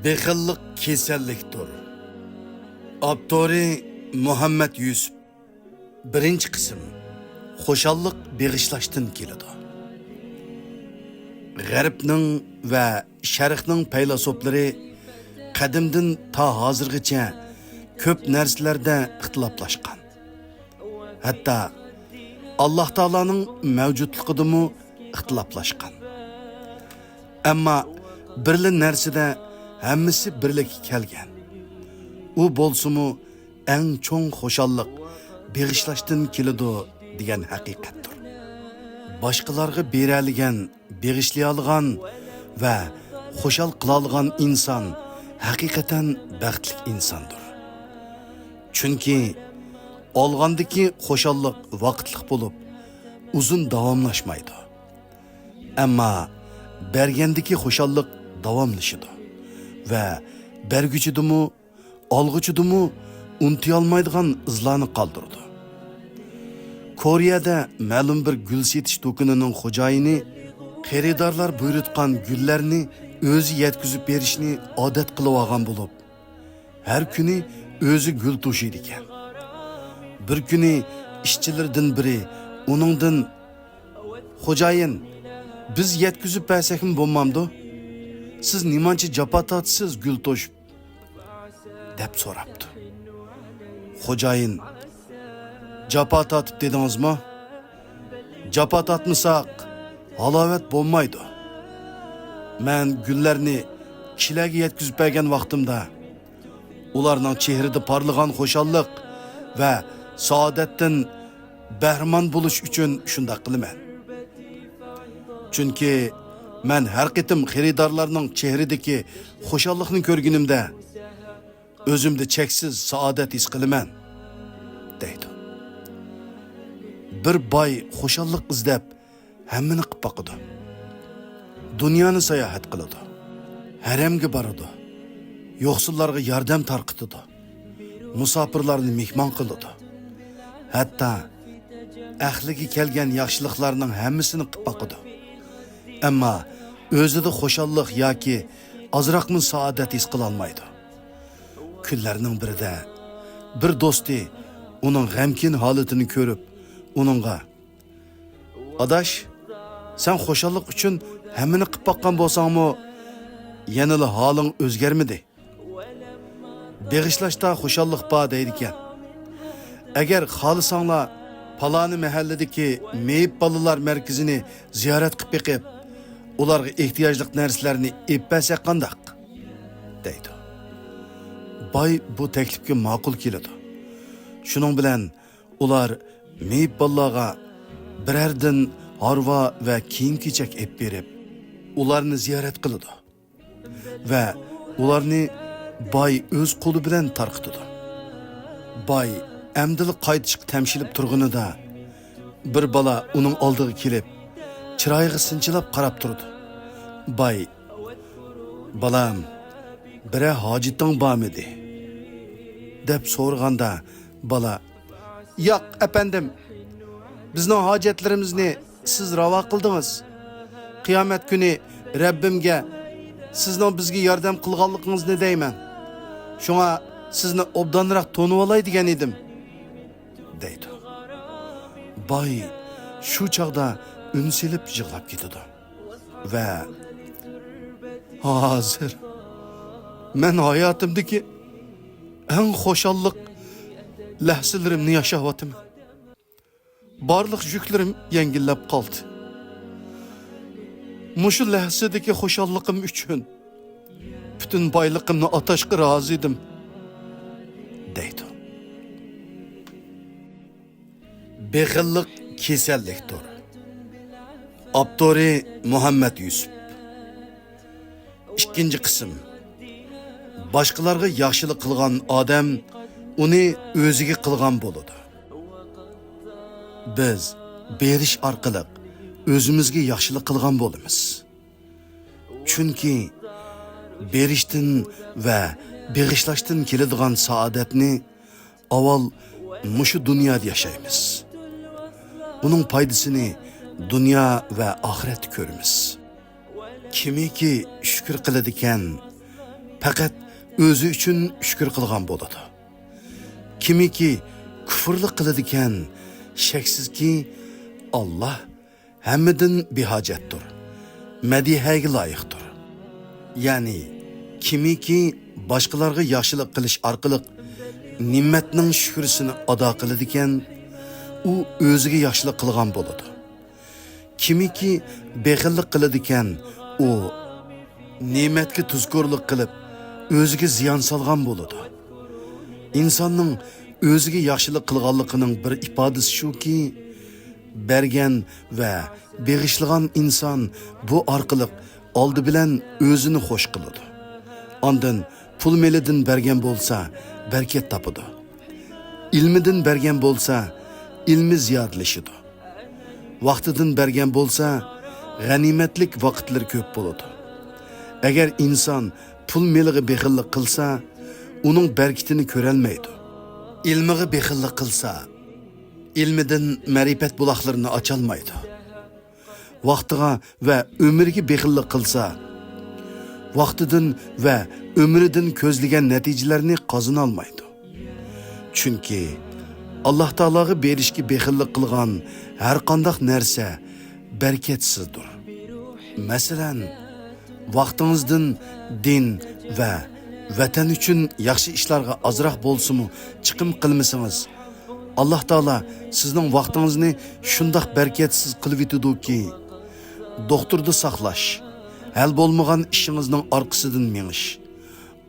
Bexillik kasallikdir. Abdori Muhammed Yusuf. Birinchi qism. Xo'shallik beg'ishlashdan keladi. G'arbning va Sharqning faylasuflari qadimdan ta hozirgacha ko'p narsalarda ixtiloflashgan. Hatto Alloh taolaning mavjudligidimi ixtiloflashgan. Ammo birli narsada hammasi birlikka kelgan. U bo'lsa-mu eng cho'ng xo'shallik beg'ishlashdan keladi degan haqiqatdir. Boshqalarga beradigan, beg'ishlay olgan va xo'shal qila olgan inson haqiqatan baxtli insondir. Chunki olgandagi xo'shallik vaqtlik bo'lib, uzun davomlashmaydi. Ammo bergandagi xo'shallik davomlashadi va berguchidimu, olg'uchidimu unuta olmaydigan izlarni qoldirdi. Koreyada ma'lum bir gul setish do'konining xo'jayini xaridorlar buyurtgan gullarni o'zi yetkazib berishni odat qilib olgan bo'lib, har kuni o'zi gul to'shiydi ekan. Bir kuni ishchilardan biri uningdan "Xo'jayin, biz yetkazib bersakmi bo'lmamdi? Siz nimancha jafo tortasiz gul to'shib?" deb so'rabdi. Xo'jayin, jafo tortib dedingizmi? Jafo tortmasak halovat bo'lmaydi. Men gullarni kishilarga yetkazib bergan vaqtimda ularning chehrida parlagan xo'shallik va saodatdan bahramand bo'lish uchun shunday qilaman. Chunki men har qitim xaridorlarning chehridagi xo'shallikni ko'rganimda o'zimda cheksiz saodat his qilaman, deydi. Bir boy xo'shallik izlab hammani qilib boqadi. Dunyoni sayohat qiladi. Haramga boradi. Yo'qsullarga yordam tarqatadi. Musofirlarni mehmon qiladi. Hatto ahliga kelgan yaxshiliklarning hammasini qilib boqadi. Ammo o'zida xo'shallik yoki ozroqmi saodat his qila olmaydi. Kunlarning birida bir do'sti uning g'amkin holatini ko'rib, uningga "Adash, sen xo'shallik uchun hammani qilib boqqan bo'lsangmi, yanada holing o'zgarmidi? Beg'ishlashda xo'shallik bor deydi ekan. Agar xohlasanglar, paloni mahalladagi meyib bolalar markazini ziyorat qilib beqib, ularga ehtiyojli narsalarni eppasak qandaq?" deydi. Boy bu taklifga ma'qul keladi. Shuning bilan ular meyib bolalarga birardan harva va kiyim-kechak ep berib, ularni ziyorat qiladi va ularni boy o'z qo'li bilan tarqitadi. Boy amdili qaytishga tamshilib turganida bir bola uning oldiga kelib, chiroyiga sinchilab qarab turdi. Boy, "Balam, bira hojiting bormidi?" deb so'raganda bola, "Yo'q, apandim. Bizning hojatlarimizni siz ravo qildingiz. Qiyomat kuni Rabbimga sizning bizga yordam qilganligingizni deyman. Shunga sizni obdanroq to'nib olay degan edim", deydi. Boy shu chaqda unsilib yig'lab ketadi va "Hozir men hayotimdagi eng xo'shallik lahzalarimni yashayapman. Barliq yuklarim yengillab qoldi. Mushu lahzadagi xo'shalliqim uchun butun boyliqimni atashga rozi edim", deydi. Bexillik kasallikdir. Abdori Muhammed Yusuf. İkinci qism. Boshqalarga yaxshilik qilgan odam uni o'ziga qilgan bo'ladi. Biz berish orqali o'zimizga yaxshilik qilgan bo'lamiz. Chunki berishdan va beg'ishlashdan keladigan saodatni avval mushu dunyoda yashaymiz. Uning foydasini dunyo va oxirat ko'ramiz. Kimiki shukr qiladigan, faqat o'zi uchun shukr qilgan bo'ladi. Kimiki kufrlik qiladi ekan, shaksizki Allah hammadan behojatdir, madihaga loyiqdir. Ya'ni kimiki boshqalarga yaxshilik qilish orqali ne'matning shukrisini ado qiladi ekan, u o'ziga yaxshilik qilgan bo'ladi. Kimiki bexillik qiladi ekan, u ne'matga tuzkorlik qilib o'ziga ziyon solgan bo'ladi. İnsanның o'ziga yaxshilik qilganligining bir ifodasi shuki, bergan va beg'ishlagan inson bu orqali oldi bilan o'zini xush qiladi. Ondan pul melidan bergan bo'lsa, barkat topadi. Ilmidan bergan bo'lsa, ilmi ziyodlashadi. Vaqtidan bergan bo'lsa, g'animatlik vaqtlar ko'p bo'ladi. Agar inson pul meliga bexillik qilsa, uning barkatini ko'rolmaydi. Ilmiga bexillik qilsa, ilmidan ma'rifat buloqlarini ocholmaydi. Vaqtiga va umriga bexillik qilsa, vaqtidan va umridan ko'zlagan natijalarni qozona olmaydi. Chunki Alloh taologa berishga bexillik qilgan har qanday narsa barakatsizdir. Masalan, vaqtingizdan din va vatan uchun yaxshi ishlarga azroq bo'lsa-mu chiqim qilmasangiz, Alloh taolo sizning vaqtingizni shundoq barakatsiz qilib yetadiki, doktorda saqlash, hal bo'lmagan ishingizning orqasidan menish,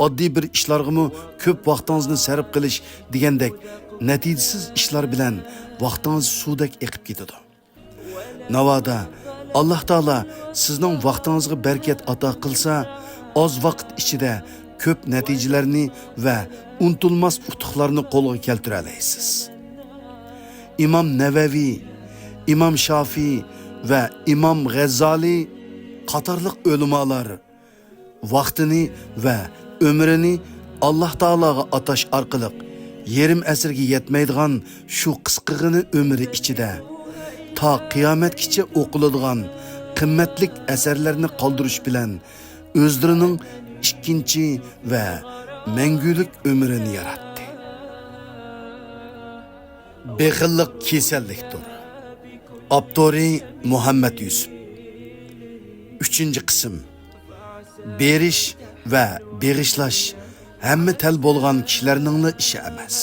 oddiy bir ishlarga ko'p vaqtingizni sarf qilish degandek natijasiz ishlar bilan vaqtingiz suvdek eqib ketadi. Navoda Alloh taolo sizning vaqtingizga barakat ato qilsa, oz vaqt ichida ko'p natijalarni va unutilmas utuqlarni qo'lga keltira olasiz. İmam Nevevi, İmam Şafii ve İmam G'azzoli qatorliq ulamolar vaqtini va umrini Alloh taologa atash orqali yarim asrga yetmaydigan shu qisqagina umri ichida ta qiyomatgacha o'qiladigan qimmatlik asarlarni qoldirish bilan o'zlarining ikkinchi va mangulik umrini yaratdi. Bexillik kasallikdir. Abdori Muhammad Yusuf. 3. qism. Berish va beg'ishlash hamma tal bo'lgan kishilarning ishi emas.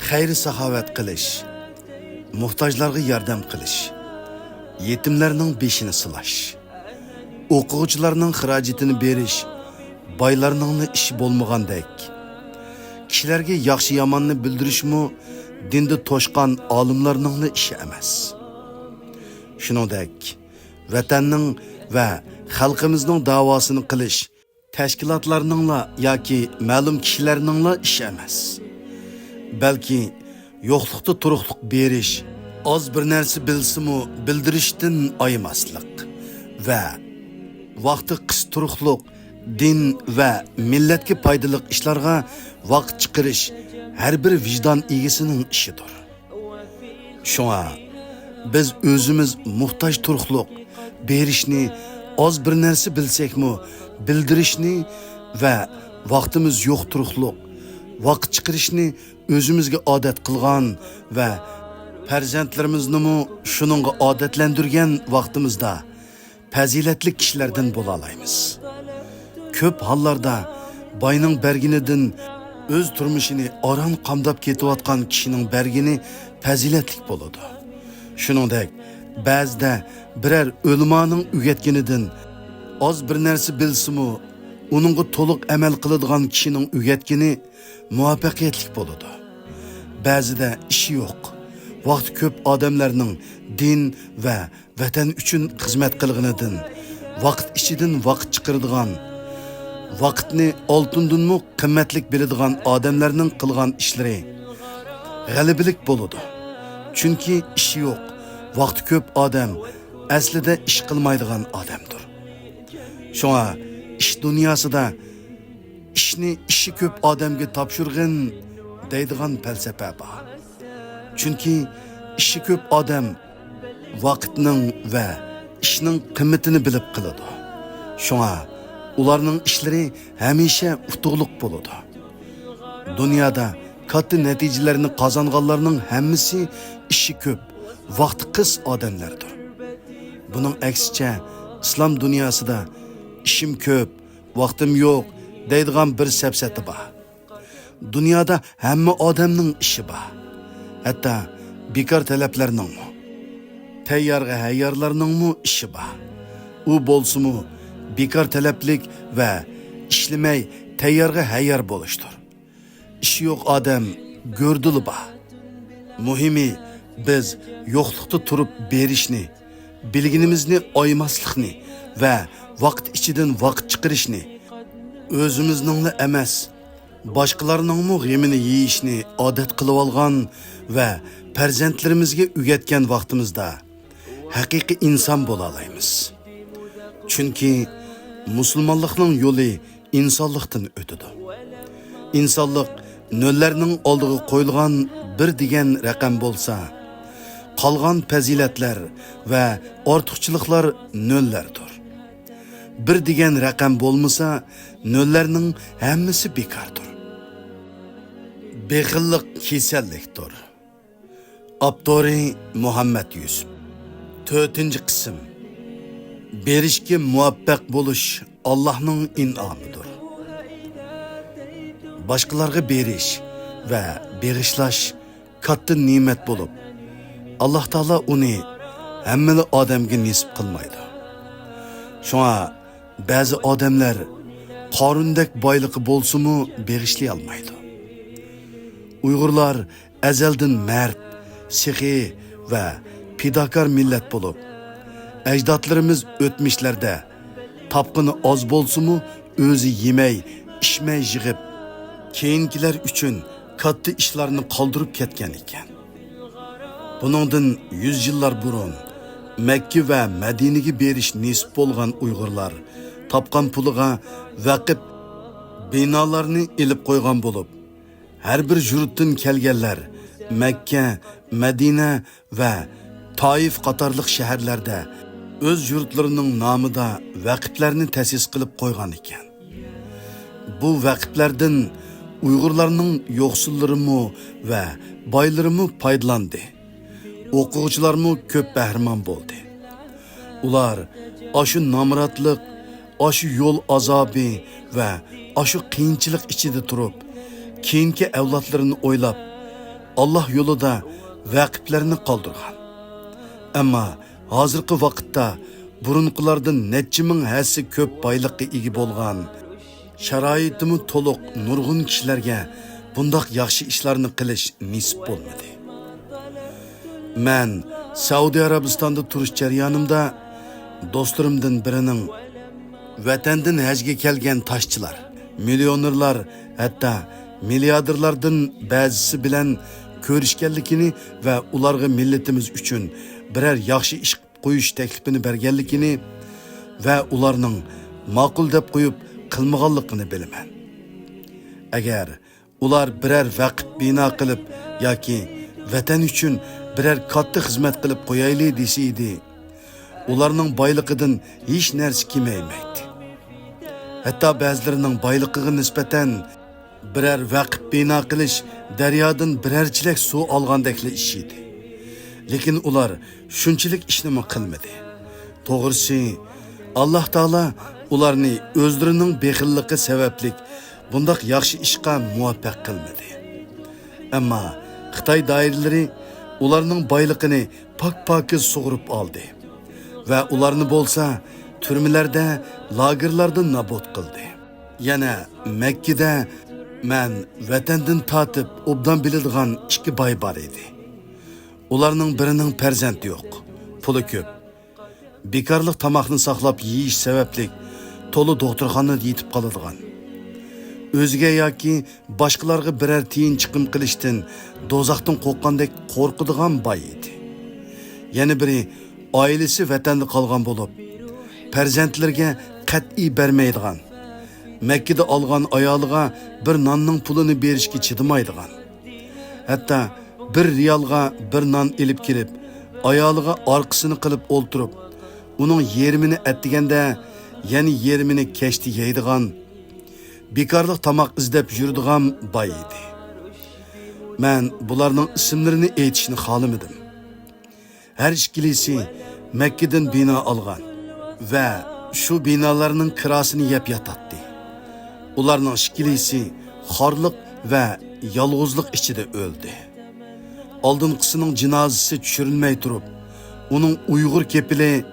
Xayri saxovat qilish, muhtojlarga yordam qilish, yetimlarning beshini silash, o'quvchilarning xarajatini berish boylarning ishi bo'lmagandek, kishilarga yaxshi yomonni bildirishmi dinda to'shqan olimlarning ishi emas. Shuningdek, vatanning va xalqimizning davosini qilish tashkilotlarning yoki ma'lum kishilarning ishi emas. Balki yo'qlikda turuqlik berish, oz bir narsa bilsa-mu bildirishdan aymaslik va vaqti qis turuqlik din va millatga foydali ishlarga vaqt chiqarish har bir vijdon egasining ishidir. Shunga biz o'zimiz muhtoj turuqlik berishni, oz bir narsa bilsakmi bildirishni va vaqtimiz yo'q turuqlik vaqt chiqarishni o'zimizga odat qilgan va farzandlarimizni shuningga odatlantirgan vaqtimizda fazilatli kishilardan bo'la olamiz. Ko'p hollarda boyning berginidan o'z turmushini oron qamdab ketayotgan kishining bergini fazilatli bo'ladi. Shuningdek, ba'zida biror o'lmoning o'rgatganidan oz bir narsa bilsa-mu, uningga to'liq amal qiladigan kishining o'rgatgani muvaffaqiyatli bo'ladi. Ba'zida ishi yo'q, vaqt ko'p odamlarning din va vatan uchun xizmat qilganidan vaqt ichidan vaqt chiqaradigan, vaqtni oltindanmi qimmatlik biladigan odamlarning qilgan ishlari g'alabalik bo'ladi. Chunki ishi yo'q, vaqt ko'p odam aslida ish qilmaydigan odamdir. Shunga ish dunyosida ishi ko'p odamga topshirg'in deydigan falsafa bor. Chunki ishi ko'p odam vaqtning va ishning qimmatini bilib qiladi. Shunga ularning ishlari hamisha utuqliq bo'ladi. Dunyoda katta natijalarni qozonganlarning hammasi ishi ko'p, vaqti qis odamlardir. Buning aksicha islom dunyosida ishim ko'p, vaqtim yo'q deydigan bir safsati bor. Dunyoda hamma odamning ishi bor. Hatto bekor talablarning, tayyorga hayyorlarning ishi bor. U bo'lsa-mu bekor talablik va ishlamay tayyorga hayyor bo'lishdir. İşi yo'q odam go'rdili bor. Muhimi biz yo'qlikda turib berishni, bilginimizni oymaslikni va vaqt ichidan vaqt chiqarishni, o'zimizning emas, boshqalarning g'amini yeyishni odat qilib olgan va farzandlarimizga o'rgatgan vaqtimizda haqiqiy inson bo'la olamiz. Chunki musulmonlikning yo'li insonlikdan o'tadi. İnsanlık nöllərinin oldığı qoyulğan bir degan raqam bolsa, qalğan faziletler ve ortuqçılıqlar nöllərdir. Bir degan raqam bolmasa, nöllərinin hammasi bekardır. Bexillik kasallikdir. Abdori Muhammed Yusuf. 4-ci qism. Berishga muvaffaq bo'lish Allohning in'omidir. Başqalarga berish va beg'ishlash katta ne'mat bo'lib, Alloh taolo uni hamma odamga nisb qilmaydi. Shunga ba'zi odamlar qorindek boyligi bo'lsa-mu beg'ishlay olmaydi. Uyg'urlar azaldan mard, sixiy va fidokor millat bo'lib, ajdodlarimiz o'tmishlarda topqini oz bo'lsa-mu o'zi yemay, ishmay yig'ib keyingilar uchun katta ishlarni qoldirib ketgan ekan. Buningdan 100 yillar burun Makka va Madinaga berish nisb bo'lgan Uyg'urlar topgan puliga vaqf binolarni ilib qo'ygan bo'lib, har bir yurtdan kelganlar Makka, Madina va Toif qatorliq shaharlarda o'z yurtlarining nomida vaqflarni ta'sis qilib qo'ygan ekan. Bu vaqflardan Uyg'urlarning yo'qsullarimi va boylarimi foydalandi. O'quvchilarmi ko'p bahramon bo'ldi. Ular ashu nomratlik, ashu yo'l azobi va ashu qiyinchilik ichida turib, keyingi avlodlarini o'ylab, Alloh yo'lida vaqflarni qoldirgan. Ammo hozirgi vaqtda burunqilardan necha ming hassa ko'p boylikqa ega bo'lgan, sharoitimi to'liq nurg'un kishilarga bundoq yaxshi ishlarni qilish nisb bo'lmadi. Men Saudiya Arabistonda turish jarayonimda do'stlarimdan birining vatandan hajga kelgan toshchilar, millionerlar, hatto milliarderlardan ba'zisi bilan ko'rishganligini va ularga millatimiz uchun biror yaxshi ish qo'yish taklifini berganligini va ularning ma'qul deb qo'yib qilmaganligini bilaman. Agar ular biror vaqf bino qilib yoki vatan uchun biror katta xizmat qilib qo'yayli desaydi, ularning boyligidan hech narsa kemaymaydi. Hatto ba'zilarining boyligiga nisbatan biror vaqf bino qilish daryodan birorchilik suv olgandekli ish edi. Lekin ular shunchalik ishni qilmadi. To'g'risi, Alloh taolo ularni o'zlarining bexilligi sababli bundoq yaxshi ishga muvaffaq qilmadi. Ammo Xitoy doiralari ularning boyligini pak-pakiz sug'urib oldi va ularni bo'lsa turmalarda, lagerlarda nobud qildi. Yana Makkada men vatandan tatib obdan biladigan ikki boy bor edi. Ularning birining farzandi yo'q, puli ko'p. Bekorlik tamoqni saqlab yeyish sababli to'li doktorxonada yetib qoladigan. O'ziga yoki boshqalarga biror tiyin chiqim qilishdan dozoqdan qo'rqqandek qo'rqadigan boy edi. Yana biri oilasi vatanda qolgan bo'lib, farzandlarga qat'iy bermaydigan. Makkada olgan ayoliga bir nonning pulini berishga chidamaydigan. Hatto 1 riyalga bir non elib kelib, ayoliga orqasini qilib o'ltirib, uning yerimini atdiganda yani yerimini keşti yeydigan, bekarlıq tamaq izlep yürüdigan bay edi. Men bularning isimlerini aytishni xolamadim. Her ikkilisi Mekke'den bina algan ve şu binalarının kirasını yep yatatdı. Ularning ikkilisi xorliq ve yalğızlık içinde öldü. Aldınqısının cinazesi düşürülmey turup, onun Uyghur kepili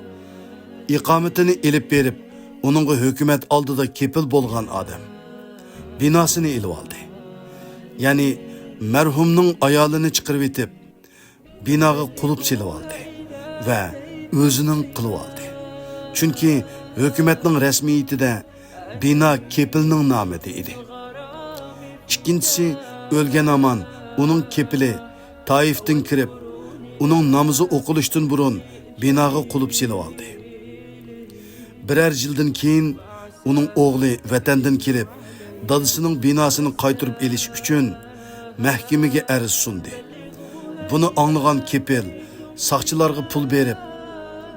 ikametini elip berip, onunla hükümet aldıda kepil bolgan adam binasını elip aldı. Yani merhumunun ayalını çıkarıp etip, binaga kulup silip aldı ve özünün kılıp aldı. Çünkü hükümetinin resmiyetide bina kepilinin nameti idi. İkincisi, ölgen aman onun kepili Taif'ten kirip, onun namazı okuluştun burun binaga kulup silip aldı. Birer yıldan keyin onun oğlu vatandın kelip, dadısının binasını qaytırıp eliş üçün mahkemege arz sundu. Bunu anlagan kepil saqçılarga pul berip,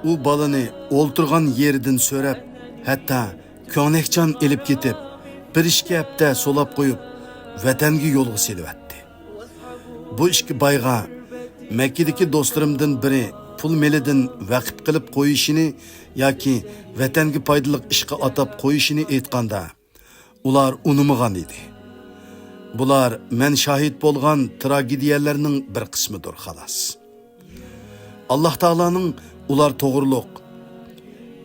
u balını olturgan yerinden sörep, hatta köynekcan elip ketip, bir işki hafta solap koyup, vatanga yo'lga selivatdi. Bu ishki bayga Mekke'deki dostlarımdan biri pul melidan vaqf qilib qo'yishini yoki vatanga foydali ishga atab qo'yishini aytganda, ular unamagan edi. Bular men shahid bo'lgan tragediyalarning bir qismidir xolos. Alloh taolaning ular to'g'riliq,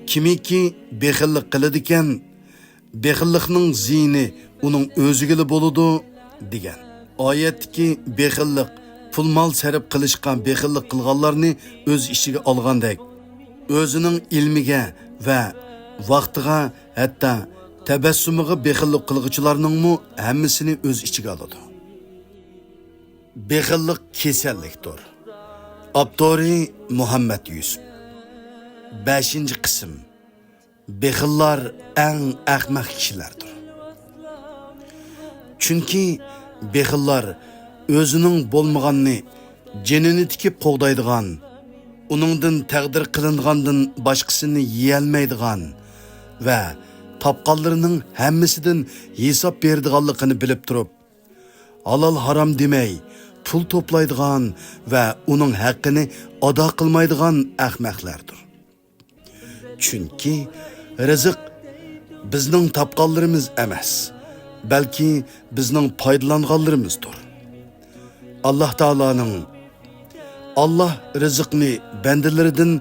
kimiki bexillik qiladi ekan, bexillikning ziyni uning o'ziga bo'ladi degan. Oyatdagi bexillik pul mol sarf qilishga bexillik qilganlarni o'z ichiga olgandek, o'zining ilmiga va vaqtiga, hatto tabassumiga bexillik qilguvchilarningmi hammasini o'z ichiga oladi. Bexillik kasallikdir. Abdori Muhammad Yusuf. 5-qism. Bexillar eng ahmaq kishilardir. Chunki bexillar özünün bolmaganını cenini tikip qoğdaydigan, uningdan taqdir qilingandan boshqasini yeyolmaydigan va topqanlarining hammasidan hisob berdiganligini bilib turib, halol harom demay pul to'playdigan va uning haqqini ado qilmaydigan ahmoqlardir. Chunki rizq bizning topqanlarimiz emas, balki bizning foydalanganlarimizdir. Allah rizqni bandalaridan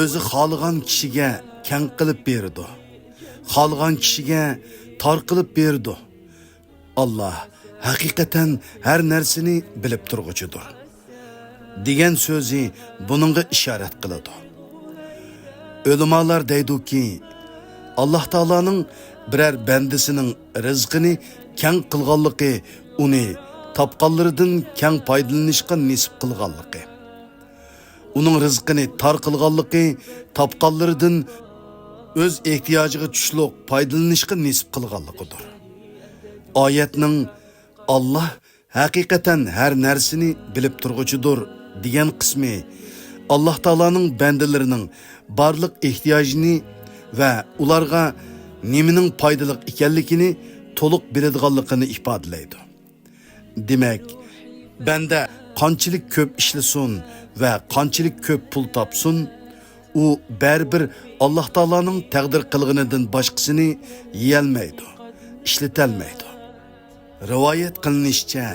o'zi xohlagan kishiga keng qilib berdi. Xohlagan kishiga tor qilib berdi. Allah haqiqatan har narsani bilib turg'uchidir. degan so'zi buningga ishorat qiladi. Ulamolar deydiki, Alloh taolaning biror bandasining rizqini keng qilganligi uni topqanlaridan keng foydalanishga nisb qilganligi. Uning rizqini tor qilganligi topqanlaridan o'z ehtiyojiga tushliq foydalanishga nisb qilganligidir. Oyatning Allah haqiqatan har narsani bilib turg'uchidir degan qismi Alloh taolaning bandalarining barliq ehtiyojini va ularga nimaning foydali ekanligini to'liq biladiganligini ifodalaydi. Demak, banda qanchalik ko'p ishlasin va qanchalik ko'p pul topsin, u baribir Alloh taolaning taqdir qilganidan boshqasini yeyolmaydi, ishlatalmaydi. Rivoyat qilinishicha,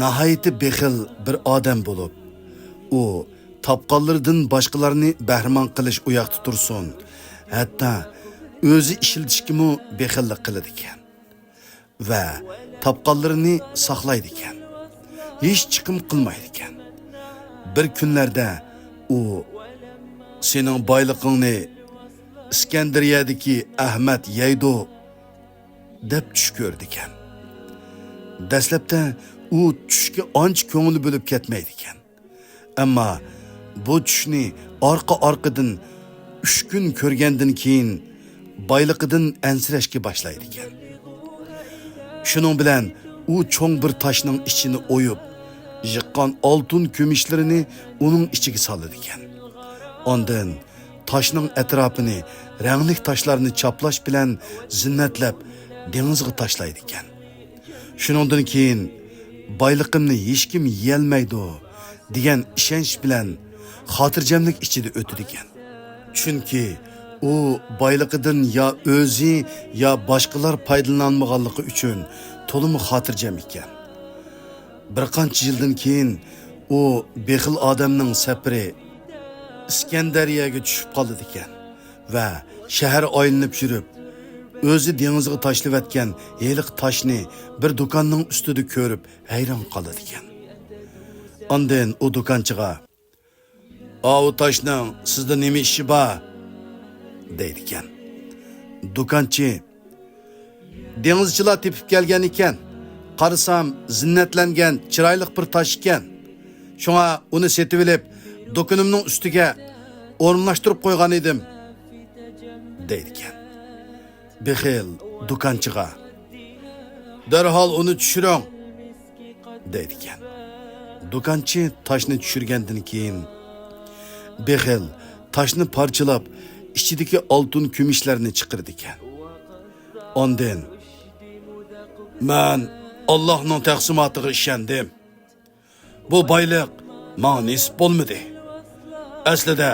nihoyatda bexil bir odam bo'lib, u topqanlardan boshqalarni bahramon qilish u yoqda tursin, hatto o'zi ishlatishga bexillik qiladi ekan va topqanlarini saqlaydi ekan. Hech chiqim qilmaydi ekan. Bir kunlarda u sening boyligingni Iskandariyadagi Ahmad yeydi deb tush ko'rdi ekan. Dastlabda u tushga ancha ko'ngli bo'lib ketmaydi ekan. Ammo bu tushni orqa-orqadan 3 kun ko'rgandan keyin boyligidan ansirashga boshlaydi ekan. Shuning bilan u cho'ng bir toshning ichini o'yib, yiqqan oltin kumishlarini uning ichiga soladi ekan. Ondan taşning atrofini rangli toshlarni chaplash bilan zinnatlab dengizga tashlaydi ekan. Shuningdan keyin boyliqimni hech kim yeyolmaydi degan ishonch bilan xotirjamlik ichida o'tdi ekan. Chunki u boyliqidan yo o'zi yo boshqalar foydalanmaganligi uchun to'liq xotirjam ekan. Bir qancha yildan keyin u bexil odamning safari Iskandariyaga tushib qoldi ekan va shahar aylanib yurib, o'zi dengizga tashlayotgan heliq toshni bir do'konning ustida ko'rib hayron qoldi ekan. Ondan u do'konchiga: "O toshning sizda nima ishi bor?" deydi ekan. Do'konchi: "Dengizchilar tepib kelgan ekan. Qarasam zinnatlangan chiroyli bir tosh ekan. Shunga uni setib olib, do'konimning ustiga o'rnashtirib qo'ygan edim", deydi ekan. Bexil do'konchiga: "Darhol uni tushiring", deydi ekan. Do'konchi toshni tushirgandan keyin bexil toshni parchalab, ichidagi oltin kumushlarni chiqardi ekan. Ondan: "Men Allohning taqsimotiga ishondim. Bu boylik menga nisb bo'lmadi. Aslida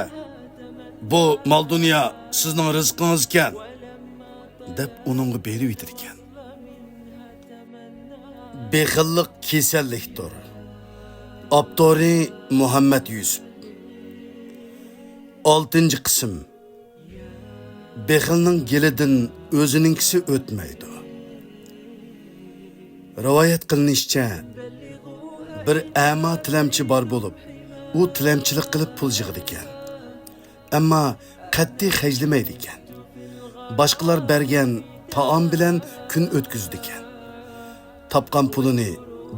bu mol dunyo sizning rizqingiz ekan", deb uningga berib ekan. Bexillik kasallikdir. Abdori Muhammad Yusuf. 6. qism. Bexilning gelidan o'zininkisi o'tmaydi. Rivoyat qilinishicha, bir ama tilamchi bor bo'lib, u tilamchilik qilib pul yig'di ekan. Ammo qat'iy xajlamaydi ekan. Boshqalar bergan taom bilan kun o'tkazdi ekan. Topgan pulini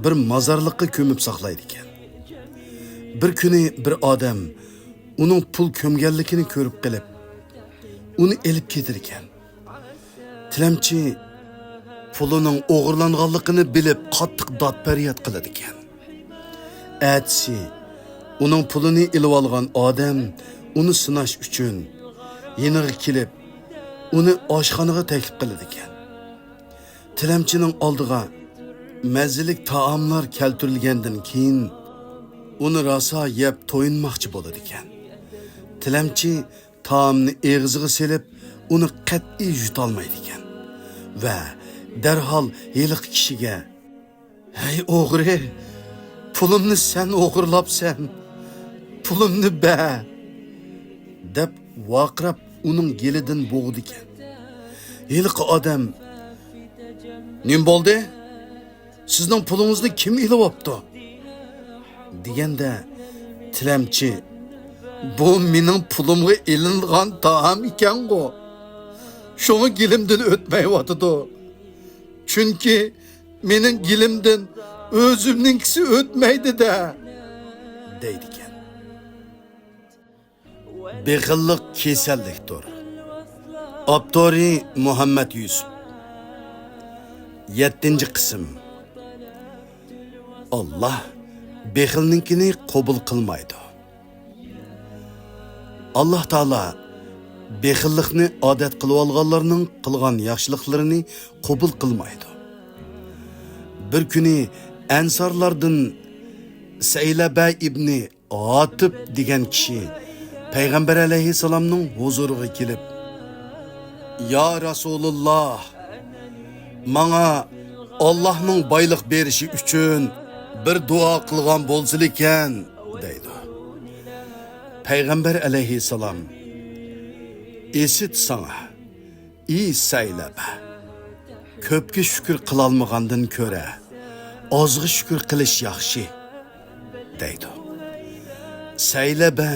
bir mozorlikqa ko'mib saqlaydi ekan. Bir kuni bir odam uning pul ko'mganligini ko'rib qilib, uni elib ketir ekan. Tilamchi pulining o'g'irlanganligini bilib qattiq dod-faryod qiladi ekan. Atsi uning pulini ilib olgan odam uni sinash uchun yeniga kelib, uni oshxonaga taklif qiladi ekan. Tilamchining oldiga mazzilik taomlar keltirilgandan keyin uni rosa yeb to'yinmoqchi bo'ladi ekan. Tilamchi taomni eg'iziga selib, uni qat'iy yutolmaydi ekan va darhol heliq kishiga: "Hey o'g'ri, pulimni sen o'g'irlabsan. Pulimni ber", deb vaqirab uning gelidan bo'g'di ekan. Heliq odam: "Nim bo'ldi? Sizning pulingizni kim ilib olibdi?" deganda tilamchi: "Bu mening pulimga ilingan taom ekan-ku. Şunu gilimden ötmeyotidi. Çünkü mening gilimden özümninkisi ötmeydi-da", deydi ekan. Bexillik kasallikdir. Abdori Muhammad Yusuf. 7. qism. Allah bexilninkini qabul qilmaydi. Allah Taala bexillikni odat qilib olganlarning qilgan yaxshiliklarini qabul qilmaydi. Bir kuni Ansarlardan Saylaba ibn Atib degan kishi Payg'ambar alayhissalomning huzuriga kelib: "Ya Rasululloh, menga Allohning boylik berishi uchun bir duo qilgan bo'lsa ekan", deydi. Payg'ambar alayhissalom: "Esit sana, ey Saylaba, ko'pga shukr qilolmagandan ko'ra ozga shukr qilish yaxshi", deydi. Saylaba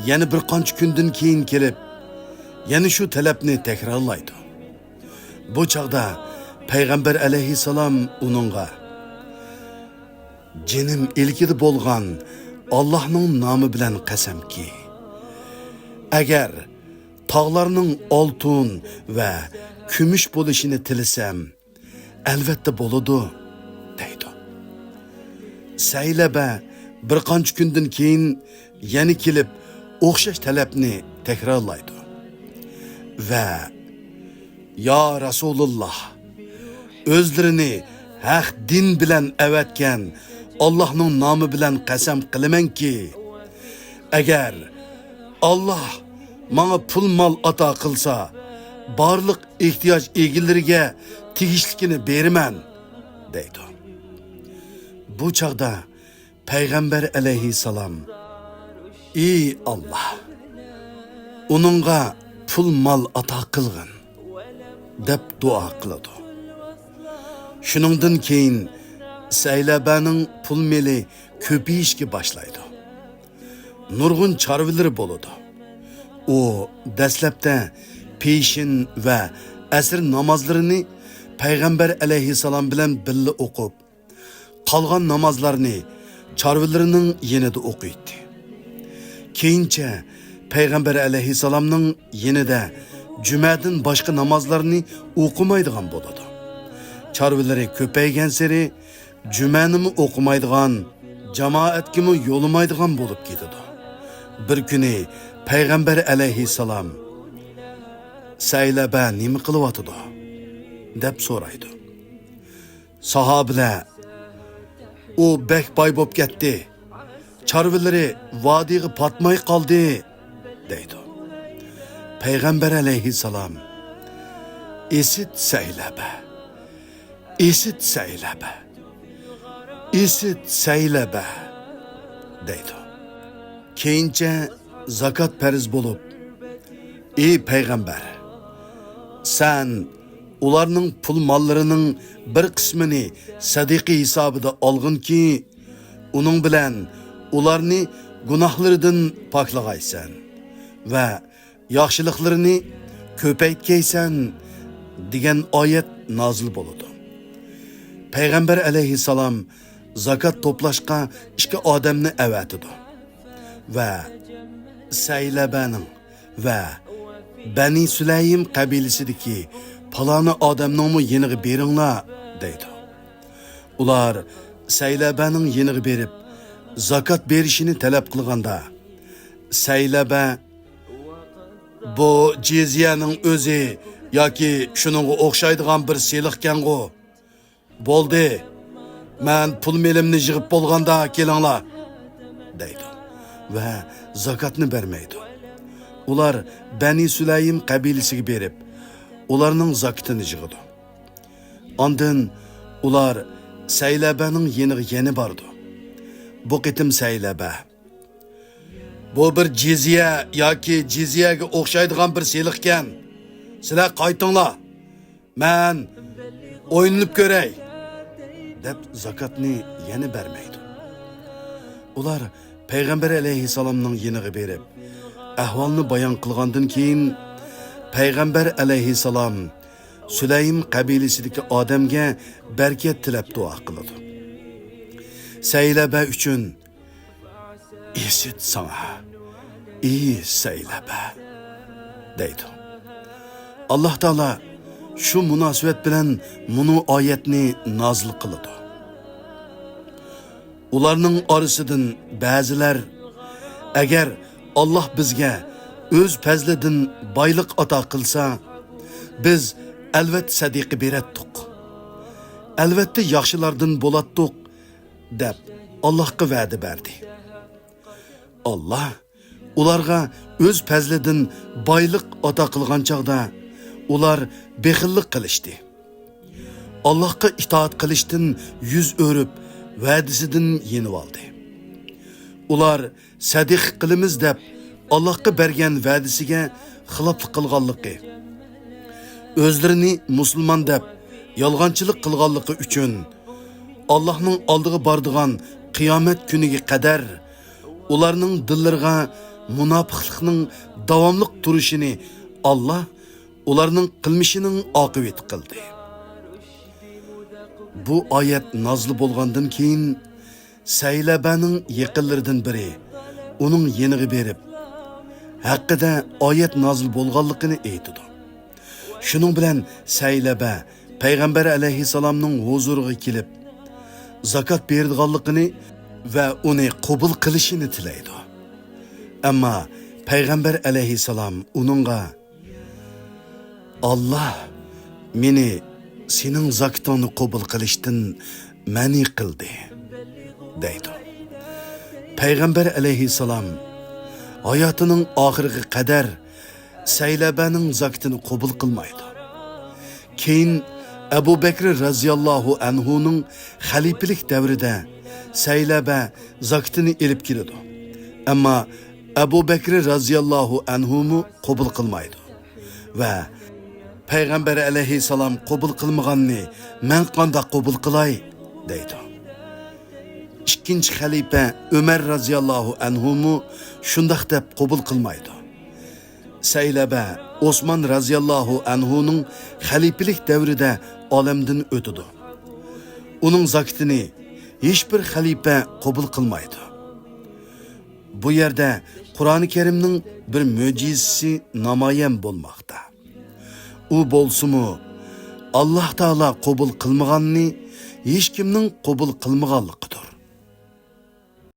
yana bir qancha kundan keyin kelib, yana shu talabni takrorlaydi. Bu chaqda Payg'ambar alayhissalom uningga: "Jinim ilkida bo'lgan Allohning nomi bilan qasamki, agar tog'larning oltin va kumush bo'lishini tilasam, albatta bo'ladi", deydi. Saylaba bir qancha kundan keyin yana kelib o'xshash talabni tekrarlaydı. Ve ya Resulullah, özlerini haq din bilen evetken Allah'ın namı bilen qasam qilaman ki, eğer Allah bana pul mal ata qilsa, barliq ihtiyaç egileriga tegishlikini beraman, deydi. Bu çağda Peygamber aleyhisselam, ey Allah, onunğa pul mal ata qilgin, deb dua qiladi. Şuningdan keyin Saylabaning pul meli ko'payishga boshlaydi. Nurg'un chorvalari bo'ladi. O dastlabda peshin va asr namozlarini Payg'ambar alayhissalom bilan birga o'qib, qolgan namozlarni chorvalarining yanida o'qiydi. Keyincha Payg'ambar alayhissalomning yanida jumadan boshqa namozlarni o'qimaydigan bo'ladi. Chorvalari ko'paygan sari jumanimi o'qimaydigan, jamoatga yo'lamaydigan bo'lib ketadi. Bir kuni Payg'ambar alayhissalom Saylaba nima qilyotidi deb so'raydi. Sahobalar, u bek boy bo'lib ketdi, chorvalari vodiyga patmay qoldi, deydi. Payg'ambar alayhissalom, esit Saylaba, esit Saylaba, esit Saylaba, deydi. Keyincha zakat farz bo'lib, ey Payg'ambar, sen ularning pul mollarining bir qismini sadiqa hisobida olgin ki, uning bilan ularni gunohlaridan poklag'aysan va yaxshiliklarini ko'paytgaysan degan oyat nozil bo'ldi. Payg'ambar alayhissalom zakat to'plashga ikki odamni avatidi va Saylabaning va Bani Sulaym qabilasidagi paloni odamning yeniga beringlar, deydi. Ular Saylabaning yeniga berib zakat berishini talab qilganda, Saylaba, bu jizyaning o'zi yoki shuningga o'xshaydigan bir seliqkan-ku. Bo'ldi, men pul melimni yig'ib bo'lganda kelinglar, deydi va zakatni bermaydi. Ular Bani Sulaym qabilasiga berib, ularning zakatini yig'idi. Ondan ular Saylabaning yeniga yana bordi. Bu qitim Saylaba, bu bir jizya yoki jizyaga o'xshaydigan bir seliqkan. Sizlar qaytinglar, men o'yinib ko'ray, deb zakatni yana bermaydi. Ular Payg'ambar alayhissalomning yeniga berib, ahvolni bayon qilgandan keyin Payg'ambar alayhissalom Sulaym qabilasidagi odamga barkat tilab duo qiladi. Saylaba uchun, esit sana, ey Saylaba, deydi. Allah Taala şu münasebet bilen bunu ayetni nazil qiladi. Ularning orasidan ba'zilar, agar Allah bizga o'z fazlidan boylik ato qilsa, biz albatta sadiqa beratdik. Albatta yaxshilardan bo'latdik, deb Allohga va'da berdi. Allah ularga o'z fazlidan boylik ato qilgan chaqda ular bexillik qilishdi. Allohga itoat qilishdan yuz o'rib, va'dasidan yenib oldi. Ular sadiq qilamiz deb Allohga bergan va'dasiga xiloflik qilganligi, o'zlarini musulmon deb yolg'onchilik qilganligi uchun Allohning oldiga bordigan qiyomat kuniga qadar ularning dillariga munofiqlikning davomli turishini Allah ularning qilmishining oqibati qildi. Bu oyat nozil bo'lgandan keyin Saylabaning yaqinlaridan biri uning yeniga berib, haqida oyat nozil bo'lganligini aytdi. Shuning bilan Saylaba Payg'ambar alayhissalomning huzuriga kelib, zakat berganligini va uni qabul qilishini tilaydi. Ammo Payg'ambar alayhissalom uningga Allah meni sening zakotingni qabul qilishdan mani qildi deydi. Payg'ambar alayhissalom hayotining oxiriga qadar Saylabaning zakotini qabul qilmaydi. Keyin Abu Bakr radhiyallohu anhuning xalifalik davrida Saylaba zakotini elib keladi. Ammo Abu Bakr radhiyallohu anhu qabul qilmaydi va Payg'ambar alayhissalom qabul qilmaganni men qanday qabul qilay deydi. Ikkinchi xalifa Umar radhiyallohu anhu shundaq deb qabul qilmaydi. Saylaba Osman radhiyallohu anhuning xalifalik davrida olamdan o'tadi. Uning zakotini hech bir xalifa qabul qilmaydi. Bu yerda Qur'oni Karimning bir mo'jizasi namoyon bo'lmoqda. U bo'lsa-mu Alloh taolo qabul qilmaganni hech kimning qabul qilmaganligidir.